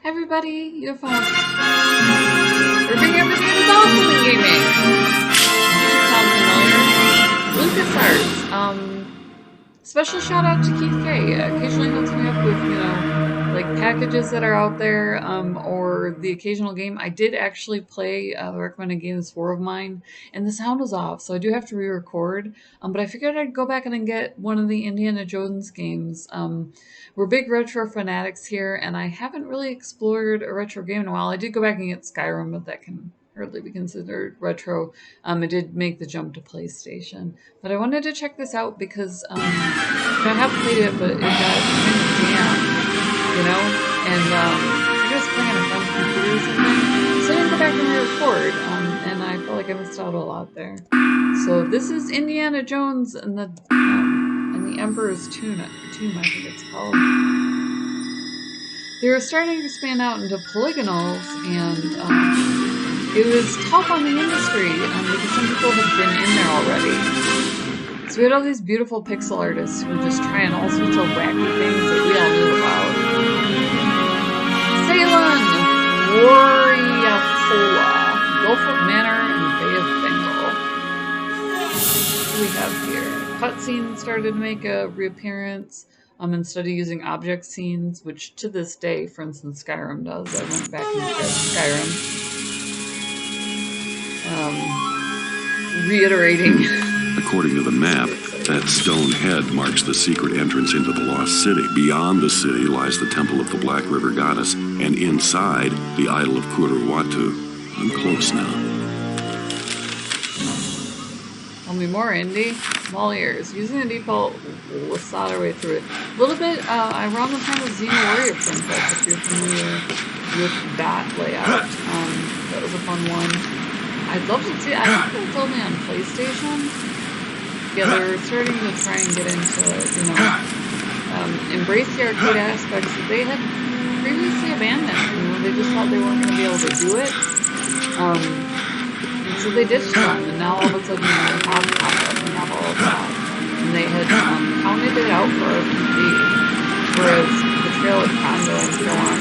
Everybody, you found we're bringing everything that is awesome in gaming. Sound familiar? LucasArts. Special shout out to Keith K. Occasionally he'll come up with, like packages that are out there, or the occasional game. I did actually play the recommended game, This War of Mine, and the sound was off, so I do have to re-record. But I figured I'd go back and get one of the Indiana Jones games. We're big retro fanatics here, and I haven't really explored a retro game in a while. I did go back and get Skyrim, but that can hardly be considered retro. I did make the jump to PlayStation, but I wanted to check this out because I have played it, but it got kind of jammed, and I guess playing on a friend's computer or something. So I didn't go back and re-record, and I felt like I missed out a lot there. So this is Indiana Jones and the Emperor's Tomb, I think it's called. They were starting to expand out into polygonals, and it was tough on the industry because some people had been in there already. So we had all these beautiful pixel artists who were just trying all sorts of wacky things that we all knew about. Ceylon, Warriafola, Gulf of Manor, and Bay of Bengal. What do we have here? Cutscenes started to make a reappearance. Instead of using object scenes, which to this day, for instance, Skyrim does. I went back and tried Skyrim. Reiterating. According to the map, that stone head marks the secret entrance into the Lost City. Beyond the city lies the Temple of the Black River Goddess, and inside, the Idol of Kuruwatu. I'm close now. Tell me more, Indy. Small ears. Using the default, we'll saw our way through it. A little bit around the time of Xena Warrior Princess, if you're familiar with that layout. That was a fun one. I'd love to see, I think it's only on PlayStation. Yeah, they're starting to try and get into, embrace the arcade aspects that they had previously abandoned. They just thought they weren't going to be able to do it. And so they ditched them, and now all of a sudden they have pop-up and have all of that. And they had counted it out for RPG, whereas the Trail of Kondo and so on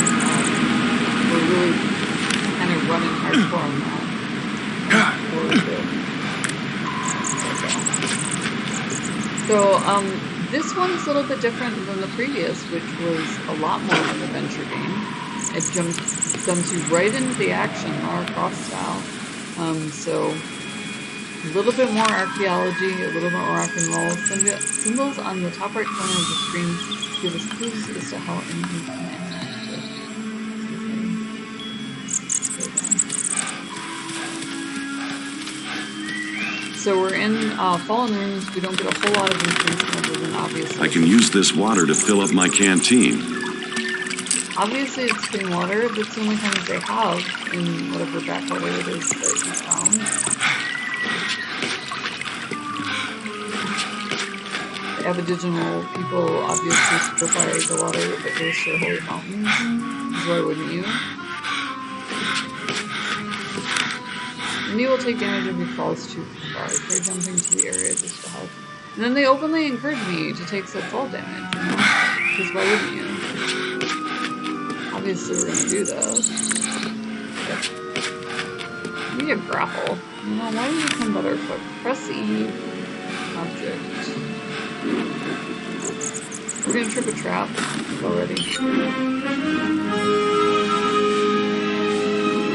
were really kind of running hardcore on that. So, this one's a little bit different than the previous, which was a lot more of an adventure game. It jumps you right into the action, Lara Croft style. So, a little bit more archaeology, a little bit more rock and roll. Symbols on the top right corner of the screen give us clues as to how enemies can interact with. So we're in Fallen Rooms. We don't get a whole lot of information other than obviously. I can use this water to fill up my canteen. Obviously, it's clean water. That's the only kind that they have in whatever backwater it is that you found. The Aboriginal people obviously supply the water that goes to holy mountains. Why wouldn't you? And you will take damage if he falls too far. Try jumping to the area just to help. And then they openly encourage me to take some fall damage, Because why wouldn't you? Obviously we're gonna do this. We need a grapple. Why do you come Butterfoot? Press E. Object. We're gonna trip a trap already.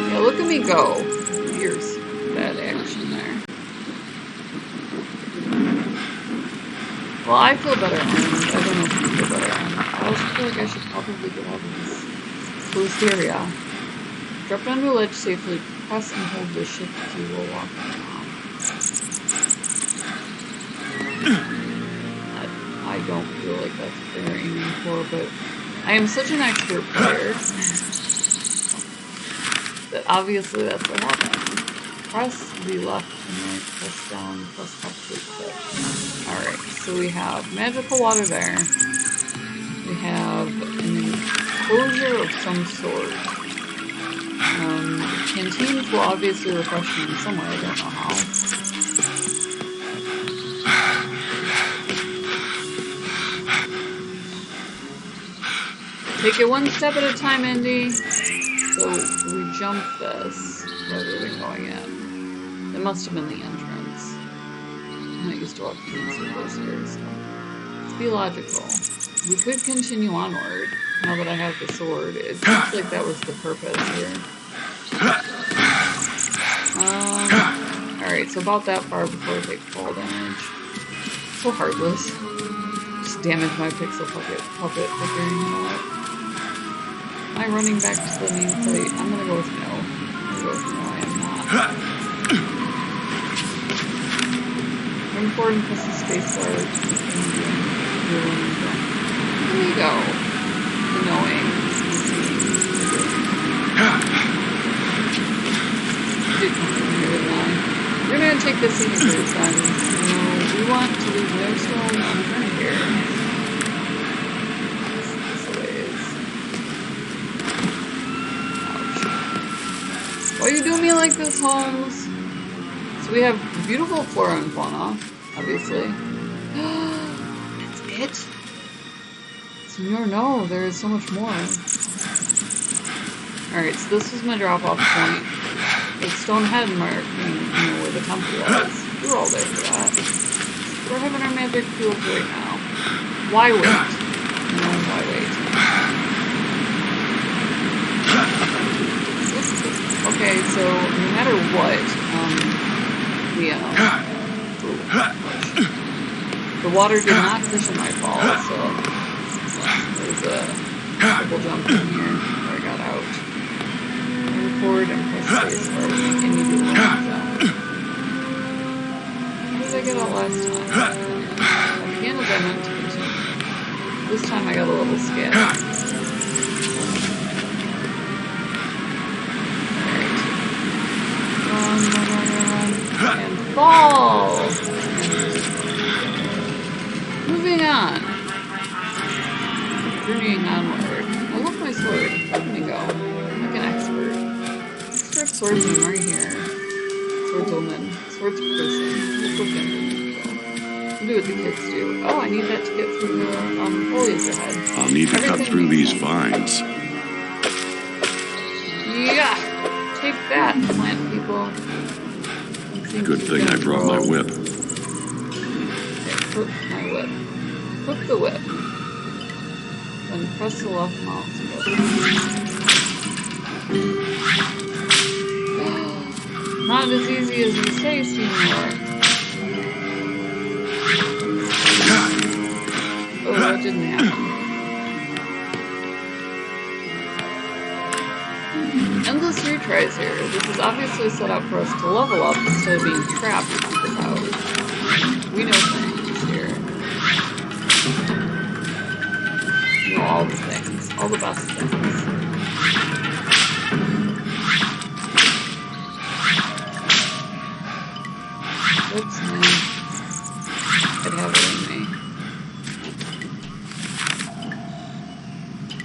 Yeah, look at me go. Here's bad action there. Well, I feel better armed. I don't know if you feel better armed. I also feel like I should probably get out of this closed area. Drop down to a ledge safely. Press and hold the shift key while walking around. I don't feel like that's what they're aiming for, but I am such an expert player that obviously that's what happens. Press the left and right, press down, press up to equip. Alright, so we have magical water there. We have an enclosure of some sort. Canteens will obviously refresh me in some way, I don't know how. Take it one step at a time, Indy. So we jump this rather than going in. It must have been the entrance. I'm not used to walking in circles here, so let's be logical. We could continue onward now that I have the sword. It seems like that was the purpose here. Alright, so about that far before I take fall damage. So heartless. Just damage my pixel puppet figuring it out. Am I running back to the main plate? I'm gonna go with no. I'm gonna go with no, I am not. Run forward and press the space bar to continue. Here we go. The knowing. We're gonna take the scenic route then. We want to leave no stone unturned here. Ouch. Why you do me like this, Holmes? So we have beautiful flora and fauna, obviously. That's it? Senor, no, there is so much more. Alright, so this was my drop-off point. The stone head marking, where the temple was. We were all there for that. We're having our magic field right now. Why wait? No, why wait? Okay, so no matter what, the water did not fish in my fall, so there's a double jump in here where I got out. Forward and press space bar to make any do one zone. How did I get out last time? I began as I meant to continue. This time I got a little scared. Alright. Run. And fall! Moving on. Journeying onward. I love my sword. Let me go. I'm like an expert. Swordsman right here. Swordswoman. Swordsperson. We'll do what the kids do. Oh, I need that to get through the foliage ahead. I'll need to cut through these vines. Yeah! Take that, plant people. Good thing I brought my whip. Okay, put my whip. Put the whip. Then press the left mouse button. Not as easy as you say, Senor. Oh, that didn't happen. Endless retries here. This is obviously set up for us to level up instead of being trapped in this house. We know things here. We know all the things. All the best things. That's nice. I'd have it in me.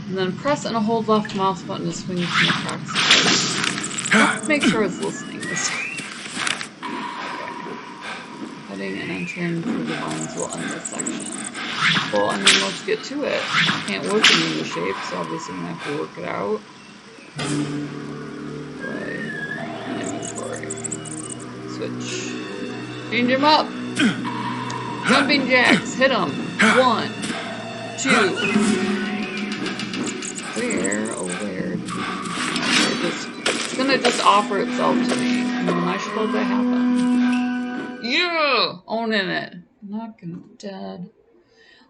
And then press and hold left mouse button to swing from the proxy. Let's make sure it's listening this time. Okay. Heading and entering through the vines will end this section. Well, I mean, let's get to it. I can't work it into shape, so obviously I'm going to have to work it out. Play. Inventory. Switch. Change him up! Jumping jacks, hit him! 1, 2. Where? Oh, where? It's gonna just offer itself to me. And then I should let that happen. Yeah! Owning it. Knocking dead.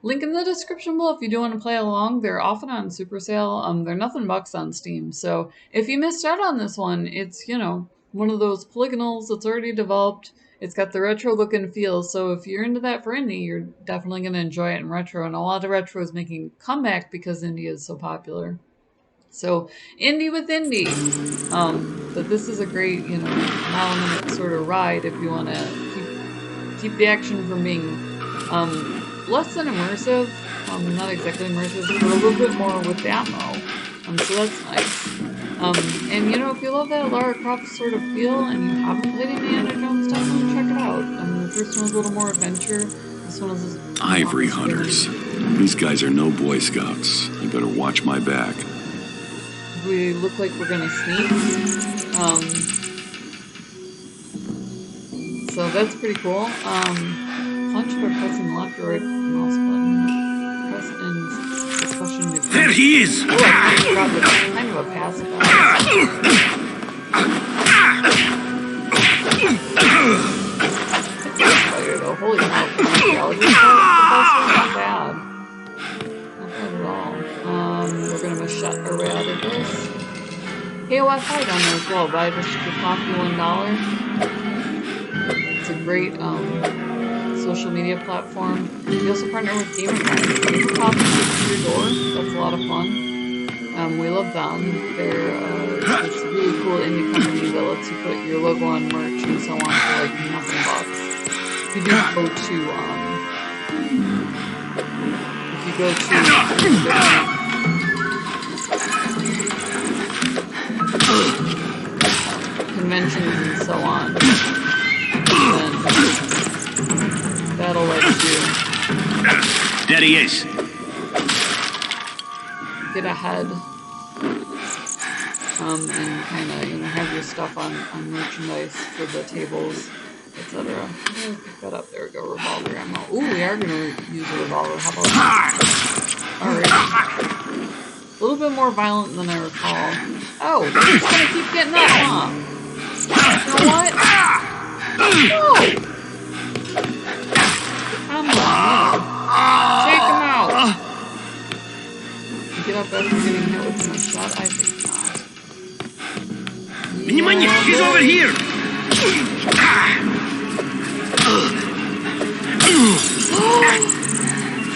Link in the description below if you do want to play along. They're often on super sale. They're nothing bucks on Steam. So if you missed out on this one, it's, one of those polygonals that's already developed. It's got the retro look and feel, so if you're into that for indie, you're definitely going to enjoy it in retro, and a lot of retro is making a comeback because indie is so popular. So, indie with indie. But this is a great, mile-a-minute sort of ride if you want to keep the action from being less than immersive, not exactly immersive, but a little bit more with the ammo. So that's nice. And if you love that Lara Croft sort of feel and you haven't played Indiana Jones, definitely check it out. The first one was a little more adventure. The This one is Ivory hunters. These guys are no Boy Scouts. I better watch my back. We look like we're gonna sneak. So that's pretty cool. Punch by pressing left or right mouse button. Press and discussion. There he is! Oh, I forgot that's kind of a pacifier. Though. Holy cow, the not bad. Not bad at all. We're gonna machete our way out of this. KOFI down there as well. Buy just for coffee $1. It's a great social media platform. We also partner with Gamer Guys. Gamer Coffee ships to your door. That's a lot of fun. We love them. They're it's a really cool indie company that lets you put your logo on merch and so on for like nothing bucks. If you do go to conventions and so on, then that'll let you there he is. get ahead and kind of have your stuff on merchandise for the tables, etc. Pick that up. There we go. Revolver ammo. Ooh, we are gonna use a revolver. How about that? Alright. A little bit more violent than I recall. Oh, we're just gonna keep getting that, huh? You know what? No! Come on. Take him out. Get up after getting hit with my shot? I think not. Внимание! He's over here!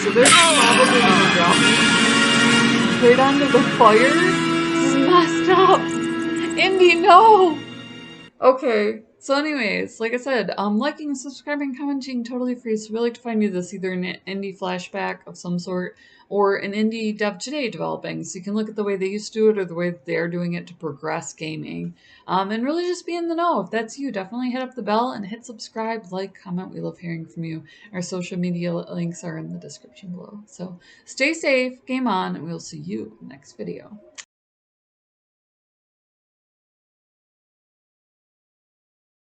So they're probably gonna drop me straight onto the fire? This is messed up! Indy, no! Okay, so anyways, like I said, liking, subscribing, commenting, totally free. So we like to find you this either an indie flashback of some sort or an indie dev today developing. So you can look at the way they used to do it or the way that they're doing it to progress gaming. And really just be in the know. If that's you, definitely hit up the bell and hit subscribe, like, comment. We love hearing from you. Our social media links are in the description below. So stay safe, game on, and we'll see you in the next video.